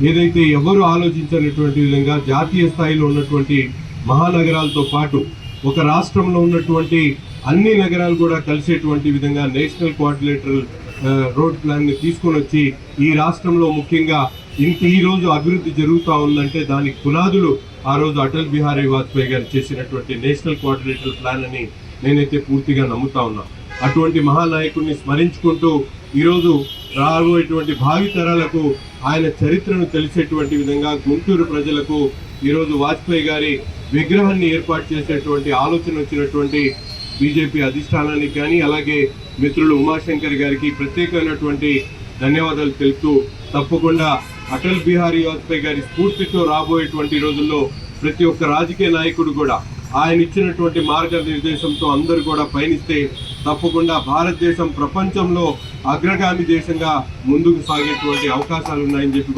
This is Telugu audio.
ఏదైతే ఎవరు ఆలోచించినటువంటి విధంగా జాతీయ స్థాయిలో ఉన్నటువంటి మహానగరాలతో పాటు ఒక రాష్ట్రంలో ఉన్నటువంటి అన్ని నగరాలు కూడా కలిసేటువంటి విధంగా నేషనల్ కోఆర్డినేటర్ రోడ్ ప్లాన్ని తీసుకొని వచ్చి ఈ రాష్ట్రంలో ముఖ్యంగా ఈ రోజు అభివృద్ధి జరుగుతూ ఉందంటే దానికి పునాదులు ఆ రోజు అటల్ బిహారీ వాజ్పేయి గారు చేసినటువంటి నేషనల్ కోఆర్డినేటర్ ప్లాన్ అని నేనైతే పూర్తిగా నమ్ముతా ఉన్నా. అటువంటి మహానాయకుడిని స్మరించుకుంటూ ఈరోజు రాబోయేటువంటి భావితరాలకు ఆయన చరిత్రను తెలిసేటువంటి విధంగా గుంటూరు ప్రజలకు ఈరోజు వాజ్పేయి గారి విగ్రహాన్ని ఏర్పాటు చేసేటువంటి ఆలోచన వచ్చినటువంటి బీజేపీ అధిష్టానానికి కానీ అలాగే మిత్రులు ఉమాశంకర్ గారికి ప్రత్యేకమైనటువంటి ధన్యవాదాలు తెలుపుతూ తప్పకుండా అటల్ బిహారీ వాజ్పేయి గారి స్ఫూర్తితో రాబోయేటువంటి రోజుల్లో ప్రతి ఒక్క రాజకీయ నాయకుడు కూడా ఆయన ఇచ్చినటువంటి మార్గనిర్దేశంతో అందరూ కూడా పయనిస్తే తప్పకుండా భారతదేశం ప్రపంచంలో అగ్రగామి దేశంగా ముందుకు సాగేటువంటి అవకాశాలు ఉన్నాయని చెప్పి